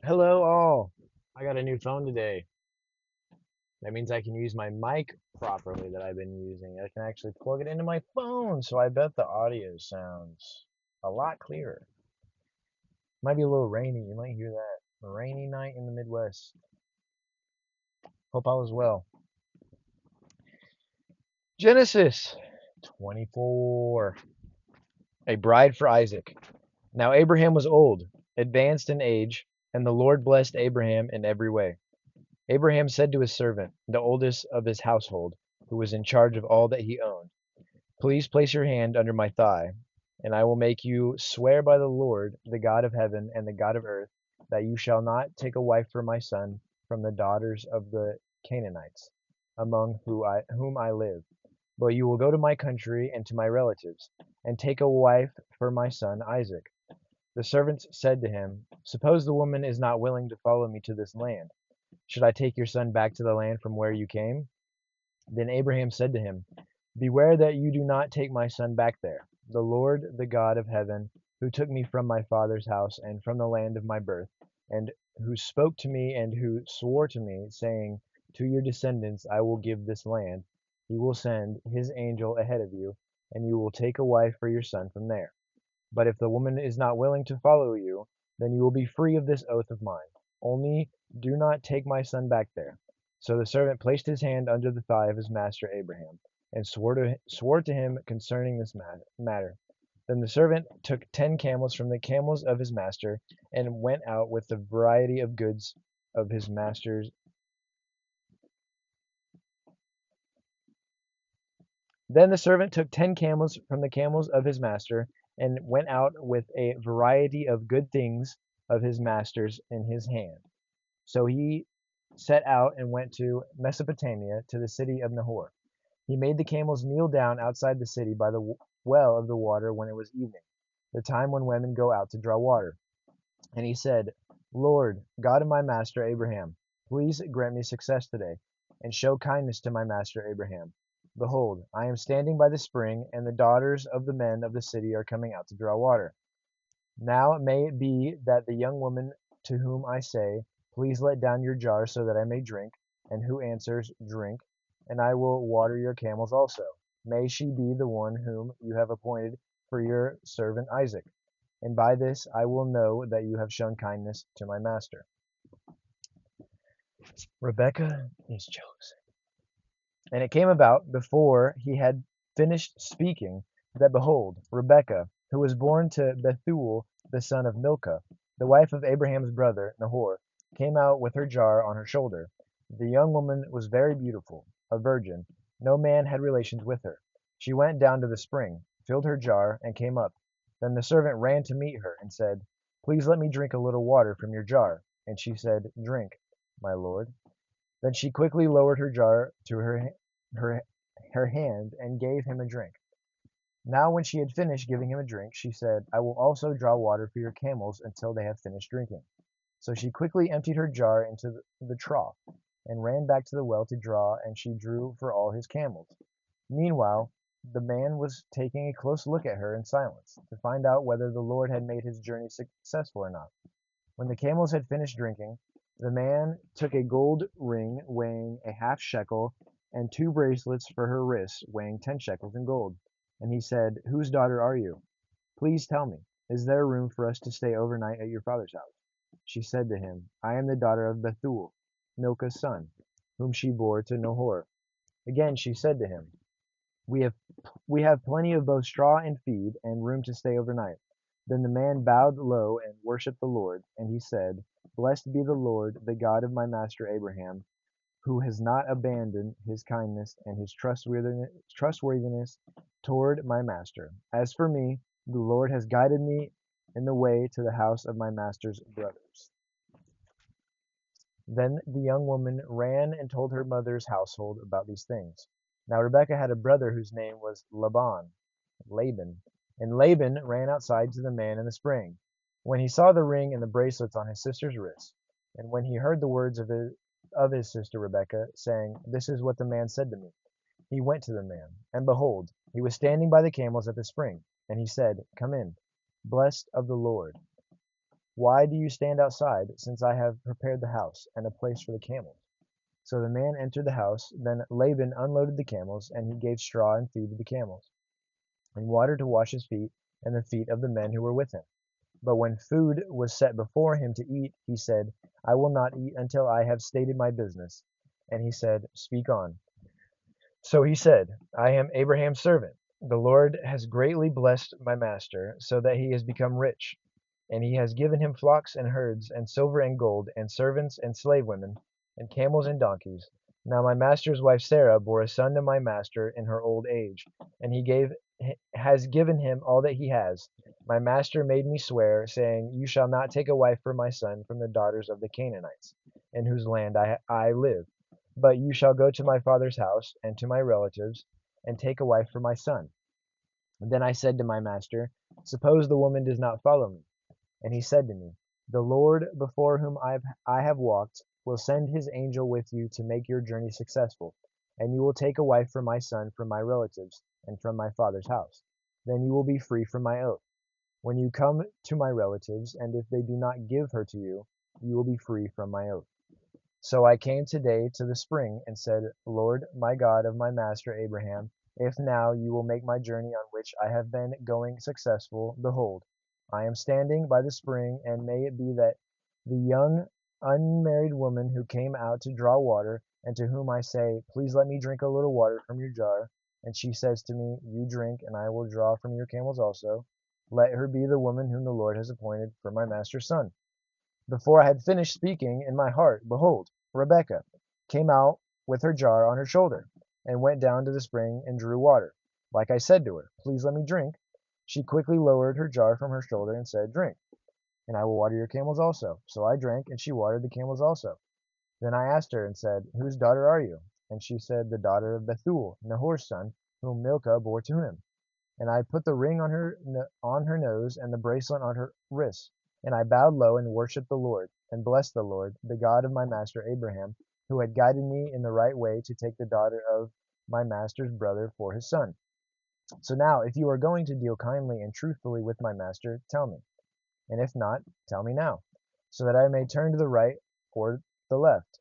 Hello, all. I got a new phone today. That means I can use my mic properly that I've been using. I can actually plug it into my phone, so I bet the audio sounds a lot clearer. Might be a little rainy. You might hear that. A rainy night in the Midwest. Hope all is well. Genesis 24. A bride for Isaac. Now Abraham was old, advanced in age, and the Lord blessed Abraham in every way. Abraham said to his servant, the oldest of his household, who was in charge of all that he owned, "Please place your hand under my thigh, and I will make you swear by the Lord, the God of heaven and the God of earth, that you shall not take a wife for my son from the daughters of the Canaanites, among whom I live, but you will go to my country and to my relatives, and take a wife for my son Isaac." The servants said to him, "Suppose the woman is not willing to follow me to this land. Should I take your son back to the land from where you came?" Then Abraham said to him, "Beware that you do not take my son back there. The Lord, the God of heaven, who took me from my father's house and from the land of my birth, and who spoke to me and who swore to me, saying, 'To your descendants I will give this land,' he will send his angel ahead of you, and you will take a wife for your son from there. But if the woman is not willing to follow you, then you will be free of this oath of mine. Only do not take my son back there." So the servant placed his hand under the thigh of his master Abraham, and swore to him concerning this matter. Then the servant took 10 camels from the camels of his master, and went out with the variety of goods of his master's. Then the servant took 10 camels from the camels of his master, and went out with a variety of good things of his master's in his hand. So he set out and went to Mesopotamia, to the city of Nahor. He made the camels kneel down outside the city by the well of the water when it was evening, the time when women go out to draw water. And he said, "Lord, God of my master Abraham, please grant me success today, and show kindness to my master Abraham. Behold, I am standing by the spring, and the daughters of the men of the city are coming out to draw water. Now may it be that the young woman to whom I say, 'Please let down your jar so that I may drink,' and who answers, 'Drink, and I will water your camels also,' may she be the one whom you have appointed for your servant Isaac. And by this I will know that you have shown kindness to my master." Rebekah is chosen. And it came about, before he had finished speaking, that behold, Rebekah, who was born to Bethuel the son of Milcah, the wife of Abraham's brother Nahor, came out with her jar on her shoulder. The young woman was very beautiful, a virgin; no man had relations with her. She went down to the spring, filled her jar, and came up. Then the servant ran to meet her, and said, "Please let me drink a little water from your jar." And she said, "Drink, my lord." Then she quickly lowered her jar to her, her hand, and gave him a drink. Now when she had finished giving him a drink, she said, "I will also draw water for your camels until they have finished drinking." So she quickly emptied her jar into the trough, and ran back to the well to draw, and she drew for all his camels. Meanwhile the man was taking a close look at her in silence, to find out whether the Lord had made his journey successful or not. When the camels had finished drinking, the man took a gold ring weighing a half shekel, and 2 bracelets for her wrists weighing 10 shekels in gold. And he said, "Whose daughter are you? Please tell me, is there room for us to stay overnight at your father's house?" She said to him, "I am the daughter of Bethuel, Milcah's son, whom she bore to Nahor." Again she said to him, "We have we have plenty of both straw and feed, and room to stay overnight." Then the man bowed low and worshipped the Lord, and he said, "Blessed be the Lord, the God of my master Abraham, who has not abandoned his kindness and his trustworthiness toward my master. As for me, the Lord has guided me in the way to the house of my master's brothers." Then the young woman ran and told her mother's household about these things. Now Rebekah had a brother whose name was Laban. And Laban ran outside to the man in the spring, when he saw the ring and the bracelets on his sister's wrists. And when he heard the words of his sister Rebekah, saying, "This is what the man said to me," he went to the man. And behold, he was standing by the camels at the spring. And he said, "Come in, blessed of the Lord." Why do you stand outside, since I have prepared the house and a place for the camels?" So the man entered the house. Then Laban unloaded the camels, and he gave straw and feed to the camels, and water to wash his feet and the feet of the men who were with him. But when food was set before him to eat, he said, "I will not eat until I have stated my business." And he said, "Speak on." So he said, "I am Abraham's servant. The Lord has greatly blessed my master, so that he has become rich. And he has given him flocks and herds, and silver and gold, and servants and slave women, and camels and donkeys. Now my master's wife Sarah bore a son to my master in her old age, and has given him all that he has. My master made me swear, saying, 'You shall not take a wife for my son from the daughters of the Canaanites, in whose land I live. But you shall go to my father's house and to my relatives, and take a wife for my son.' Then I said to my master, 'Suppose the woman does not follow me?' And he said to me, 'The Lord before whom I have walked will send his angel with you to make your journey successful, and you will take a wife for my son from my relatives and from my father's house. Then you will be free from my oath. When you come to my relatives, and if they do not give her to you, you will be free from my oath.' So I came today to the spring and said, 'Lord, my God of my master Abraham, if now you will make my journey on which I have been going successful, behold, I am standing by the spring, and may it be that the young unmarried woman who came out to draw water, and to whom I say, Please let me drink a little water from your jar, and she says to me, You drink, and I will draw from your camels also, let her be the woman whom the Lord has appointed for my master's son.' Before I had finished speaking in my heart, behold, Rebekah came out with her jar on her shoulder, and went down to the spring and drew water. Like I said to her, Please let me drink. She quickly lowered her jar from her shoulder and said, Drink, and I will water your camels also. So I drank, and she watered the camels also. Then I asked her and said, Whose daughter are you? And she said, The daughter of Bethuel, Nahor's son, whom Milcah bore to him. And I put the ring on her nose and the bracelet on her wrists. And I bowed low and worshipped the Lord, and blessed the Lord, the God of my master Abraham, who had guided me in the right way to take the daughter of my master's brother for his son. So now, if you are going to deal kindly and truthfully with my master, tell me. And if not, tell me now, so that I may turn to the right or the left."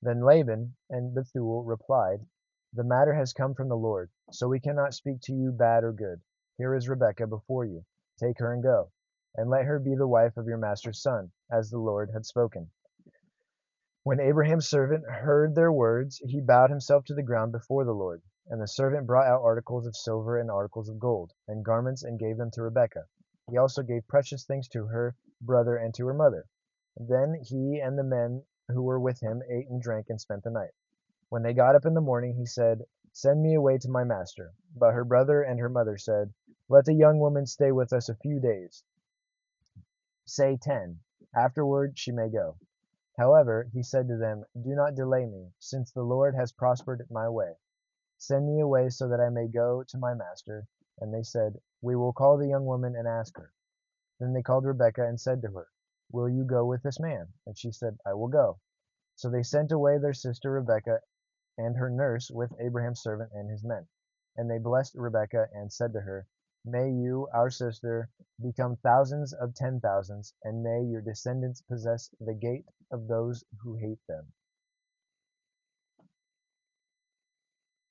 Then Laban and Bethuel replied, "The matter has come from the Lord, so we cannot speak to you bad or good. Here is Rebekah before you. Take her and go, and let her be the wife of your master's son, as the Lord had spoken." When Abraham's servant heard their words, he bowed himself to the ground before the Lord. And the servant brought out articles of silver and articles of gold, and garments, and gave them to Rebekah. He also gave precious things to her brother and to her mother. Then he and the men who were with him ate and drank and spent the night. When they got up in the morning, he said, "Send me away to my master." But her brother and her mother said, "Let the young woman stay with us a few days, say 10. Afterward she may go." However, he said to them, "Do not delay me, since the Lord has prospered my way. Send me away so that I may go to my master." And they said, "We will call the young woman and ask her." Then they called Rebekah and said to her, "Will you go with this man?" And she said, "I will go." So they sent away their sister Rebekah and her nurse with Abraham's servant and his men. And they blessed Rebekah and said to her, "May you, our sister, become thousands of 10,000s, and may your descendants possess the gate of those who hate them."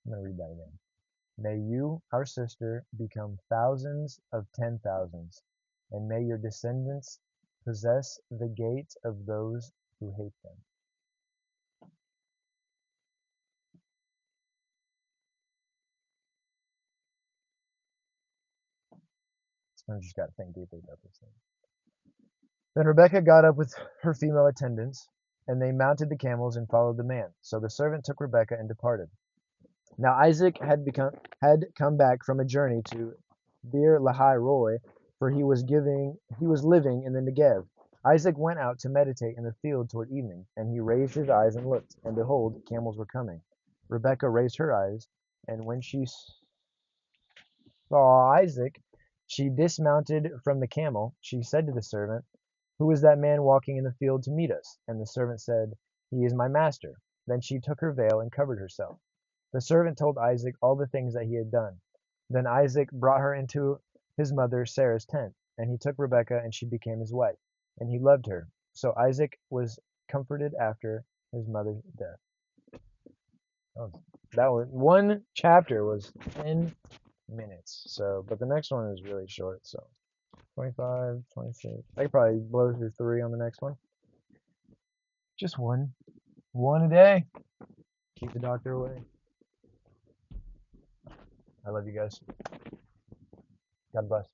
I'm going to read that again. "May you, our sister, become thousands of 10,000s, and may your descendants possess the gate of those who hate them." So I just got to think deeply about this thing. Then Rebekah got up with her female attendants, and they mounted the camels and followed the man. So the servant took Rebekah and departed. Now Isaac had come back from a journey to Beer Lahai Roi, for he was living in the Negev. Isaac went out to meditate in the field toward evening, and he raised his eyes and looked, and behold, camels were coming. Rebekah raised her eyes, and when she saw Isaac, she dismounted from the camel. She said to the servant, "Who is that man walking in the field to meet us?" And the servant said, "He is my master." Then she took her veil and covered herself. The servant told Isaac all the things that he had done. Then Isaac brought her into his mother Sarah's tent, and he took Rebekah, and she became his wife. and he loved her. So Isaac was comforted after his mother's death. That was one chapter was 10 minutes. So, but the next one is really short. So 25, 26. I could probably blow through 3 on the next one. Just one a day. Keep the doctor away. I love you guys. God bless.